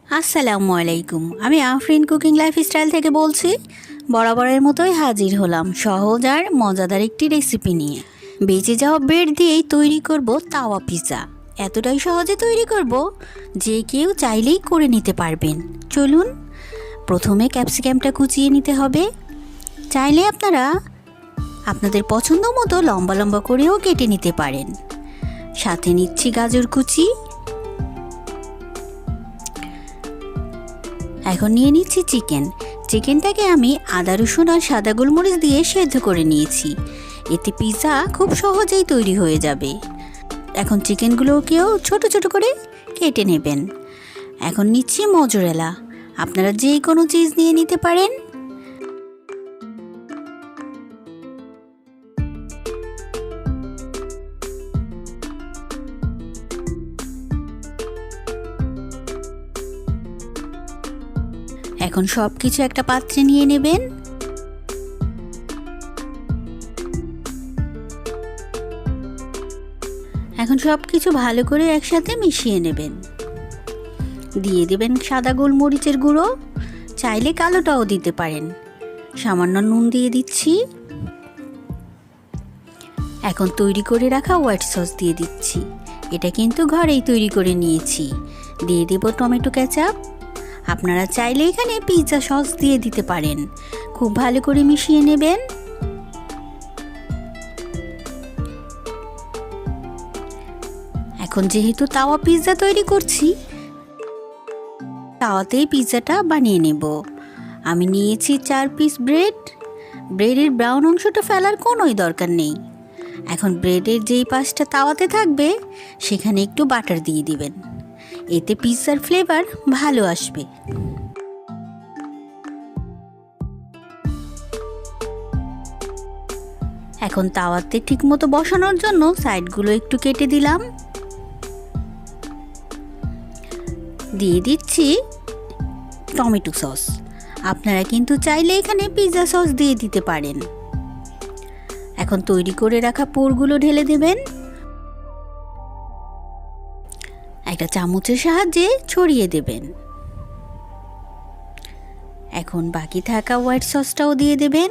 আসসালামু আলাইকুম। আমি আফরিন কুকিং লাইফস্টাইল থেকে বলছি। বরাবরের মতোই হাজির হলাম সহজ আর মজাদার একটি রেসিপি নিয়ে। বেঁচে যাওয়া ব্রেড দিয়েই তৈরি করব তাওয়া পিৎজা। এতটাই সহজে তৈরি করব যে কেউ চাইলেই করে নিতে পারবেন। চলুন, প্রথমে ক্যাপসিকামটা কুচিয়ে নিতে হবে। চাইলে আপনারা আপনাদের পছন্দ মতো লম্বা লম্বা করেও কেটে নিতে পারেন। সাথে নিচ্ছি গাজর কুচি। এখন নিয়ে নিচ্ছি চিকেনটাকে আমি আদা রসুন আর সাদা গোলমরিচ দিয়ে সেদ্ধ করে নিয়েছি। এতে পিৎজা খুব সহজেই তৈরি হয়ে যাবে। এখন চিকেনগুলোকেও ছোট ছোট করে কেটে নেবেন। এখন নিচ্ছি মজরেলা। আপনারা যে কোনো চিজ নিয়ে নিতে পারেন। এখন সব কিছু একটা পাত্রে নিয়ে নেবেন। এখন সব কিছু ভালো করে একসাথে মিশিয়ে নেবেন। দিয়ে দেবেন সাদা গোলমরিচের গুঁড়ো, চাইলে কালোটাও দিতে পারেন। সামান্য নুন দিয়ে দিচ্ছি। এখন তৈরি করে রাখা হোয়াইট সস দিয়ে দিচ্ছি। এটা কিন্তু ঘরেই তৈরি করে নিয়েছি। দিয়ে দেব টমেটো কেচাপ। আপনারা চাইলে এখানে পিৎজা সস দিয়ে দিতে পারেন। খুব ভালো করে মিশিয়ে নেবেন। এখন যেহেতু তাওয়া পিৎজা তৈরি করছি, তাওয়াতেই পিৎজাটা বানিয়ে নেব। আমি নিয়েছি 4 পিস ব্রেড। ব্রেডের ব্রাউন অংশটা ফেলার কোনোই দরকার নেই। এখন ব্রেডের যেই পাশটা তাওয়াতে থাকবে সেখানে একটু বাটার দিয়ে দিবেন। এতে পিৎজার ফ্লেভার ভালো আসবে। এখন তাওয়াতে ঠিকমতো বসানোর জন্য সাইডগুলো একটু কেটে দিলাম। দিয়ে দিচ্ছি টমেটো সস। আপনারা কিন্তু চাইলে এখানে পিৎজা সস দিয়ে দিতে পারেন। এখন তৈরি করে রাখা পুরগুলো ঢেলে দেবেন। একটা চামচের সাহায্যে ছড়িয়ে দেবেন। এখন বাকি থাকা হোয়াইট সসটাও দিয়ে দেবেন।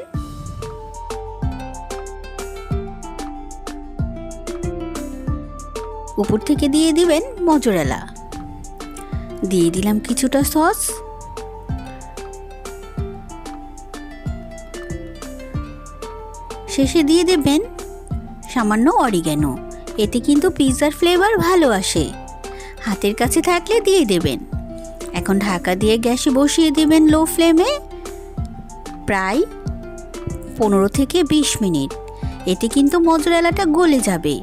উপর থেকে দিয়ে দিবেন মজরেলা। দিয়ে দিলাম কিছুটা সস। শেষে দিয়ে দেবেন সামান্য অরিগ্যানো। এতে কিন্তু পিৎজার ফ্লেভার ভালো আসে। হাতের কাছে থাকলে দিয়ে দেবেন। এখন ঢাকা দিয়ে গ্যাসে বসিয়ে দেবেন লো ফ্লেমে প্রায় 15 থেকে 20 মিনিট। এতে কিন্তু মজরেলাটা গলে যাবে।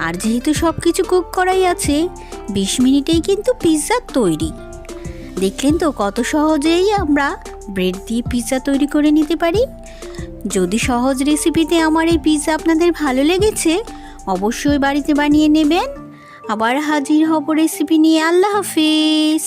আর যেহেতু সব কিছু কুক করাই আছে, 20 মিনিটেই কিন্তু পিৎজা তৈরি। দেখলেন তো কত সহজেই আমরা ব্রেড দিয়ে পিৎজা তৈরি করে নিতে পারি। যদি সহজ রেসিপিতে আমার এই পিৎজা আপনাদের ভালো লেগেছে, অবশ্যই বাড়িতে বানিয়ে নেবেন। আবার হাজির হব রেসিপি নিয়ে। আল্লাহ হাফেজ।